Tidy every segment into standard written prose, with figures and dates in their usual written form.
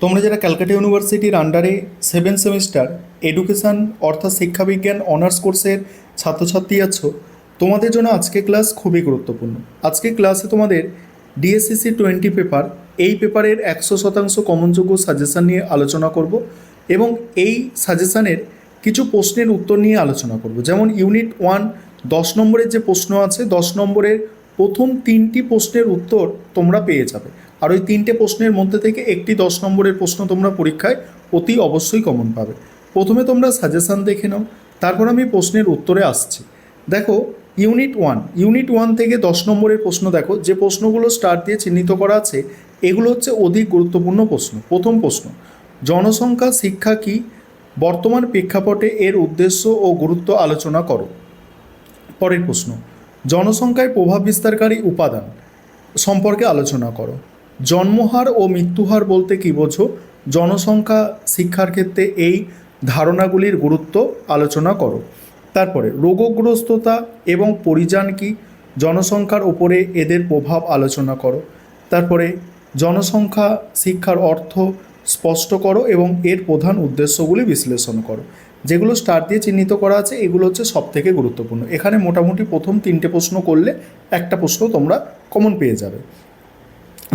তোমরা যারা ক্যালকাটা ইউনিভার্সিটির আন্ডারে 7 সেমিস্টার এডুকেশান অর্থাৎ শিক্ষাবিজ্ঞান অনার্স কোর্সের ছাত্রছাত্রী আছো, তোমাদের জন্য আজকে ক্লাস খুবই গুরুত্বপূর্ণ। আজকে ক্লাসে তোমাদের ডিএসসিসি 20 পেপার, এই পেপারের 100% কমনযোগ্য সাজেশান নিয়ে আলোচনা করব এবং এই সাজেশানের কিছু প্রশ্নের উত্তর নিয়ে আলোচনা করব। যেমন ইউনিট 1 10 নম্বরের যে প্রশ্ন আছে, 10 নম্বরের প্রথম 3টি প্রশ্নের উত্তর তোমরা পেয়ে যাবে। আর ওই 3টে প্রশ্নের মধ্যে থেকে একটি 10 নম্বরের প্রশ্ন তোমরা পরীক্ষায় অতি অবশ্যই কমন পাবে। প্রথমে তোমরা সাজেশান দেখে নাও, তারপর আমি প্রশ্নের উত্তরে আসছি। দেখো ইউনিট 1 থেকে 10 নম্বরের প্রশ্ন দেখো, যে প্রশ্নগুলো স্টার দিয়ে চিহ্নিত করা আছে এগুলো হচ্ছে অধিক গুরুত্বপূর্ণ প্রশ্ন। প্রথম প্রশ্ন, জনসংখ্যা শিক্ষা কি? বর্তমান প্রেক্ষাপটে এর উদ্দেশ্য ও গুরুত্ব আলোচনা করো। পরের প্রশ্ন, জনসংখ্যায় প্রভাব বিস্তারকারী উপাদান সম্পর্কে আলোচনা করো। জন্মহার ও মৃত্যুহার বলতে কী বোঝো? জনসংখ্যা শিক্ষার ক্ষেত্রে এই ধারণাগুলির গুরুত্ব আলোচনা করো। তারপরে রোগগ্রস্ততা এবং পরিযান কি? জনসংখ্যার ওপরে এদের প্রভাব আলোচনা করো। তারপরে জনসংখ্যা শিক্ষার অর্থ স্পষ্ট করো এবং এর প্রধান উদ্দেশ্যগুলি বিশ্লেষণ করো। যেগুলো স্টার দিয়ে চিহ্নিত করা আছে এগুলো হচ্ছে সবথেকে গুরুত্বপূর্ণ। এখানে মোটামুটি প্রথম 3টে প্রশ্ন করলে একটা প্রশ্ন তোমরা কমন পেয়ে যাবে।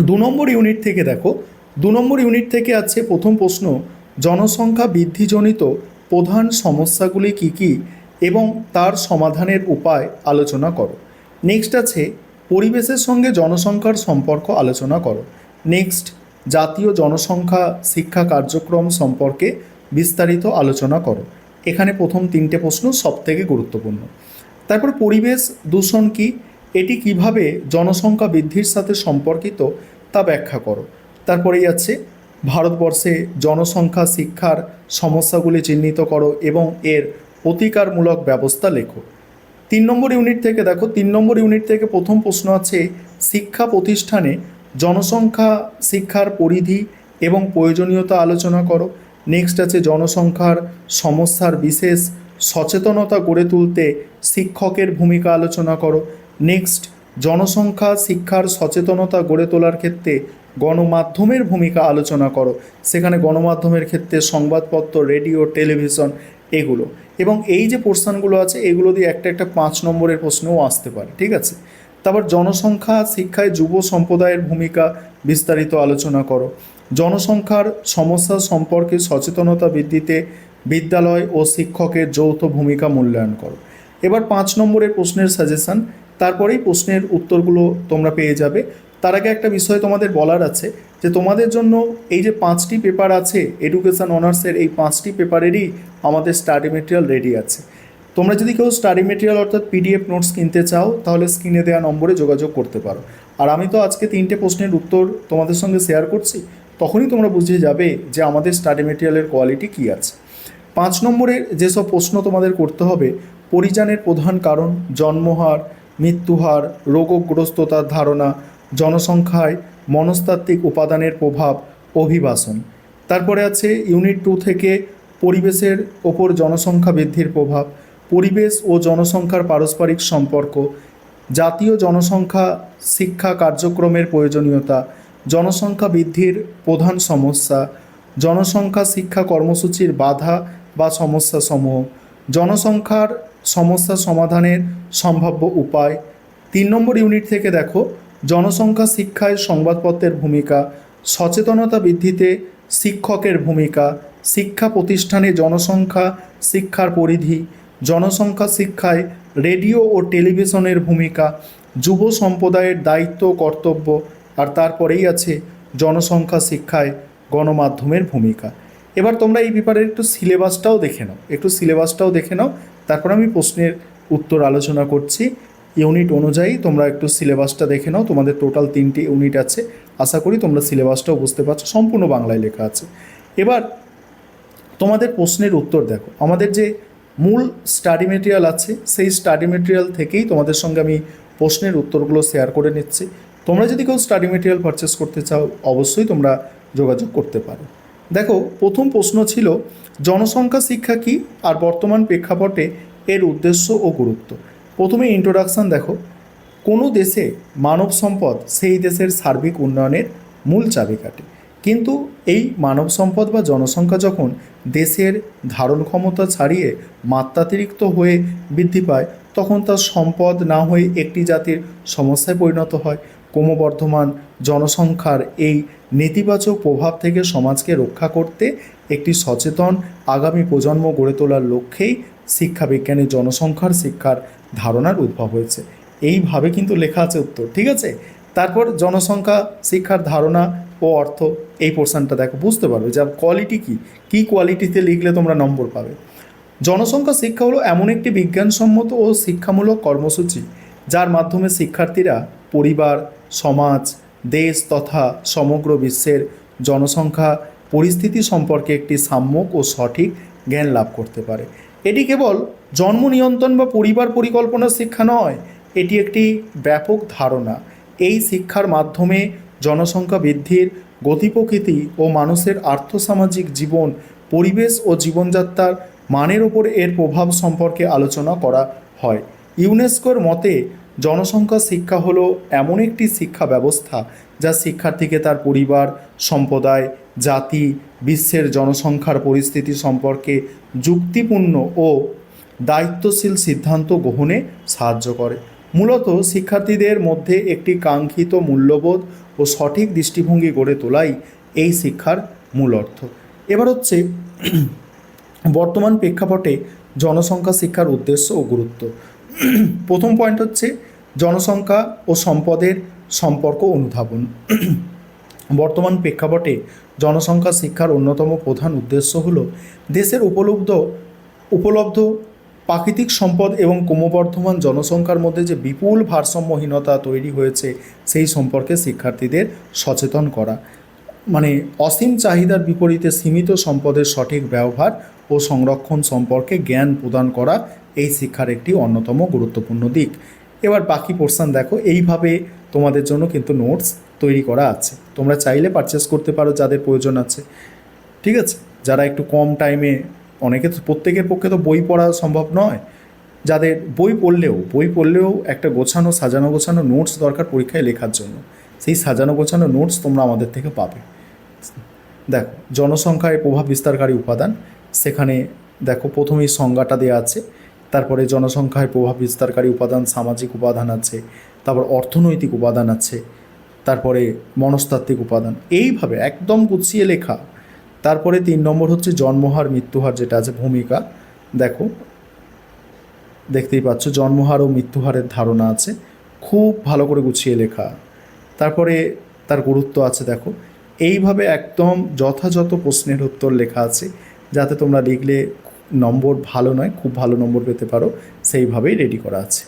2 নম্বর ইউনিট থেকে দেখো, 2 নম্বর ইউনিট থেকে আছে প্রথম প্রশ্ন, জনসংখ্যা বৃদ্ধিজনিত প্রধান সমস্যাগুলি কী কী এবং তার সমাধানের উপায় আলোচনা করো। নেক্সট আছে পরিবেশের সঙ্গে জনসংখ্যার সম্পর্ক আলোচনা করো। নেক্সট জাতীয় জনসংখ্যা শিক্ষা কার্যক্রম সম্পর্কে বিস্তারিত আলোচনা করো। এখানে প্রথম 3টে প্রশ্ন সবথেকে গুরুত্বপূর্ণ। তারপর পরিবেশ দূষণ কি? এটি কিভাবে জনসংখ্যা বৃদ্ধির সাথে সম্পর্কিত তা ব্যাখ্যা করো। তারপরেই আছে ভারতবর্ষে জনসংখ্যা শিক্ষার সমস্যাগুলি চিহ্নিত করো এবং এর প্রতিকারমূলক ব্যবস্থা লেখো। 3 নম্বর ইউনিট থেকে দেখো, 3 নম্বর ইউনিট থেকে প্রথম প্রশ্ন আছে শিক্ষা প্রতিষ্ঠানে জনসংখ্যা শিক্ষার পরিধি এবং প্রয়োজনীয়তা আলোচনা করো। নেক্সট আছে জনসংখ্যার সমস্যার বিশেষ সচেতনতা গড়ে তুলতে শিক্ষকের ভূমিকা আলোচনা করো। নেক্সট জনসংখ্যা শিক্ষার সচেতনতা গড়ে তোলার ক্ষেত্রে গণমাধ্যমের ভূমিকা আলোচনা করো। সেখানে গণমাধ্যমের ক্ষেত্রে সংবাদপত্র, রেডিও, টেলিভিশন এগুলো, এবং এই যে পোর্শনগুলো আছে এগুলো দিয়ে একটা 5 নম্বরের প্রশ্নও আসতে পারে, ঠিক আছে। তারপর জনসংখ্যা শিক্ষায় যুব সম্প্রদায়ের ভূমিকা বিস্তারিত আলোচনা করো। জনসংখ্যার সমস্যা সম্পর্কে সচেতনতা বৃদ্ধিতে বিদ্যালয় ও শিক্ষকের যৌথ ভূমিকা মূল্যায়ন করো। এবার 5 নম্বরের প্রশ্নের সাজেশান, তারপরেই প্রশ্নের উত্তরগুলো তোমরা পেয়ে যাবে। তার আগে একটা বিষয় তোমাদের বলার আছে যে তোমাদের জন্য এই যে 5টি পেপার আছে এডুকেশান অনার্সের, এই 5টি পেপারেরই আমাদের স্টাডি মেটেরিয়াল রেডি আছে। তোমরা যদি কেউ স্টাডি মেটেরিয়াল অর্থাৎ পিডিএফ নোটস কিনতে চাও তাহলে স্ক্রিনে দেওয়া নম্বরে যোগাযোগ করতে পারো। আর আমি তো আজকে 3টে প্রশ্নের উত্তর তোমাদের সঙ্গে শেয়ার করছি, তখনই তোমরা বুঝে যাবে যে আমাদের স্টাডি মেটেরিয়ালের কোয়ালিটি কী আছে। 5 নম্বরের যেসব প্রশ্ন তোমাদের করতে হবে, পরিযানের প্রধান কারণ, জন্মহার, মৃত্যুহার, রোগগ্রস্ততার ধারণা, জনসংখ্যায় মনস্তাত্ত্বিক উপাদানের প্রভাব, অভিবাসন। তারপরে আছে ইউনিট 2 থেকে পরিবেশের ওপর জনসংখ্যা বৃদ্ধির প্রভাব, পরিবেশ ও জনসংখ্যার পারস্পরিক সম্পর্ক, জাতীয় জনসংখ্যা শিক্ষা কার্যক্রমের প্রয়োজনীয়তা, জনসংখ্যা বৃদ্ধির প্রধান সমস্যা, জনসংখ্যা শিক্ষা কর্মসূচির বাধা বা সমস্যাসমূহ, জনসংখ্যার সমস্যা সমাধানের সম্ভাব্য উপায়। 3 নম্বর ইউনিট থেকে দেখো, জনসংখ্যা শিক্ষায় সংবাদপত্রের ভূমিকা, সচেতনতা বৃদ্ধিতে শিক্ষকের ভূমিকা, শিক্ষা প্রতিষ্ঠানে জনসংখ্যা শিক্ষার পরিধি, জনসংখ্যা শিক্ষায় রেডিও ও টেলিভিশনের ভূমিকা, যুব সম্প্রদায়ের দায়িত্ব কর্তব্য, আর তারপরেই আছে জনসংখ্যা শিক্ষায় গণমাধ্যমের ভূমিকা। এবার তোমরা এই ব্যাপারের একটু সিলেবাসটাও দেখে নাও, তারপর আমি প্রশ্নের উত্তর আলোচনা করছি। ইউনিট অনুযায়ী তোমরা একটু সিলেবাসটা দেখে নাও। তোমাদের টোটাল 3টি ইউনিট আছে, আশা করি তোমরা সিলেবাসটাও বুঝতে পারছো, সম্পূর্ণ বাংলায় লেখা আছে। এবার তোমাদের প্রশ্নের উত্তর দেখো, আমাদের যে মূল স্টাডি মেটেরিয়াল আছে সেই স্টাডি মেটেরিয়াল থেকেই তোমাদের সঙ্গে আমি প্রশ্নের উত্তরগুলো শেয়ার করে নিচ্ছি। তোমরা যদি কেউ স্টাডি মেটেরিয়াল পারচেস করতে চাও অবশ্যই তোমরা যোগাযোগ করতে পারো। দেখো, প্রথম প্রশ্ন ছিল জনসংখ্যা শিক্ষা কী আর বর্তমান প্রেক্ষাপটে এর উদ্দেশ্য ও গুরুত্ব। প্রথমে ইন্ট্রোডাকশান দেখো, কোনো দেশে মানব সম্পদ সেই দেশের সার্বিক উন্নয়নের মূল চাবিকাঠি। কিন্তু এই মানব সম্পদ বা জনসংখ্যা যখন দেশের ধারণ ক্ষমতা ছাড়িয়ে মাত্রাতিরিক্ত হয়ে বৃদ্ধি পায়, তখন তার সম্পদ না হয়ে একটি জাতির সমস্যায় পরিণত হয়। ক্রমবর্ধমান জনসংখ্যার এই নেতিবাচক প্রভাব থেকে সমাজকে রক্ষা করতে একটি সচেতন আগামী প্রজন্ম গড়ে তোলার লক্ষ্যেই শিক্ষাবিজ্ঞানী জনসংখ্যার শিক্ষার ধারণার উদ্ভব হয়েছে। এইভাবে কিন্তু লেখা আছে উত্তর, ঠিক আছে। তারপর জনসংখ্যা শিক্ষার ধারণা ও অর্থ, এই পোর্শনটা দেখো, বুঝতে পারবে যে কোয়ালিটি কী কোয়ালিটিতে লিখলে তোমরা নম্বর পাবে। জনসংখ্যা শিক্ষা হলো এমন একটি বিজ্ঞানসম্মত ও শিক্ষামূলক কর্মসূচি যার মাধ্যমে শিক্ষার্থীরা পরিবার, সমাজ, দেশ তথা সমগ্র বিশ্বের জনসংখ্যা পরিস্থিতি সম্পর্কে একটি সাম্যক ও সঠিক জ্ঞান লাভ করতে পারে। এটি কেবল জন্ম নিয়ন্ত্রণ বা পরিবার পরিকল্পনার শিক্ষা নয়, এটি একটি ব্যাপক ধারণা। এই শিক্ষার মাধ্যমে জনসংখ্যা বৃদ্ধির গতি প্রকৃতি ও মানুষের আর্থসামাজিক জীবন, পরিবেশ ও জীবনযাত্রার মানের ওপর এর প্রভাব সম্পর্কে আলোচনা করা হয়। ইউনেস্কোর মতে জনসংখ্যা শিক্ষা হলো এমন একটি শিক্ষা ব্যবস্থা যা শিক্ষার্থীকে তার পরিবার, সম্প্রদায়, জাতি, বিশ্বের জনসংখ্যার পরিস্থিতি সম্পর্কে যুক্তিপূর্ণ ও দায়িত্বশীল সিদ্ধান্ত গ্রহণে সাহায্য করে। মূলত শিক্ষার্থীদের মধ্যে একটি কাঙ্ক্ষিত মূল্যবোধ ও সঠিক দৃষ্টিভঙ্গি গড়ে তোলাই এই শিক্ষার মূল অর্থ। এবার হচ্ছে বর্তমান প্রেক্ষাপটে জনসংখ্যা শিক্ষার উদ্দেশ্য ও গুরুত্ব। প্রথম পয়েন্ট হচ্ছে জনসংখ্যা ও সম্পদের সম্পর্ক অনুধাবন। বর্তমান প্রেক্ষাপটে জনসংখ্যা শিক্ষার অন্যতম প্রধান উদ্দেশ্য হল দেশের উপলব্ধ প্রাকৃতিক সম্পদ এবং ক্রমবর্ধমান জনসংখ্যার মধ্যে যে বিপুল ভারসাম্যহীনতা তৈরি হয়েছে সেই সম্পর্কে শিক্ষার্থীদের সচেতন করা। মানে অসীম চাহিদার বিপরীতে সীমিত সম্পদের সঠিক ব্যবহার ও সংরক্ষণ সম্পর্কে জ্ঞান প্রদান করা এই শিক্ষার একটি অন্যতম গুরুত্বপূর্ণ দিক। এবার বাকি পোর্শন দেখো, এইভাবে তোমাদের জন্য কিন্তু নোটস তৈরি করা আছে, তোমরা চাইলে পারচেস করতে পারো যাদের প্রয়োজন আছে, ঠিক আছে। যারা একটু কম টাইমে, অনেকে তো প্রত্যেকের পক্ষে তো বই পড়া সম্ভব নয়, যাদের বই পড়লেও একটা সাজানো গোছানো নোটস দরকার পরীক্ষায় লেখার জন্য, সেই সাজানো গোছানো নোটস তোমরা আমাদের থেকে পাবে। দেখো, জনসংখ্যায় প্রভাব বিস্তারকারী উপাদান, সেখানে দেখো প্রথমেই সংজ্ঞাটা দেওয়া আছে, তারপরে জনসংখ্যায় প্রভাব বিস্তারকারী উপাদান, সামাজিক উপাদান আছে, তারপর অর্থনৈতিক উপাদান আছে, তারপরে মনস্তাত্ত্বিক উপাদান, এইভাবে একদম গুছিয়ে লেখা। তারপরে 3 নম্বর হচ্ছে জন্মহার মৃত্যুহার, যেটা আছে ভূমিকা। দেখো, দেখতেই পাচ্ছ জন্মহার ও মৃত্যুহারের ধারণা আছে, খুব ভালো করে গুছিয়ে লেখা। তারপরে তার গুরুত্ব আছে, দেখো এইভাবে একদম যথাযথ প্রশ্নের উত্তর লেখা আছে, যাতে তোমরা লিখলে নম্বর ভালো নয়, খুব ভালো নম্বর পেতে পারো, সেইভাবেই রেডি করা আছে।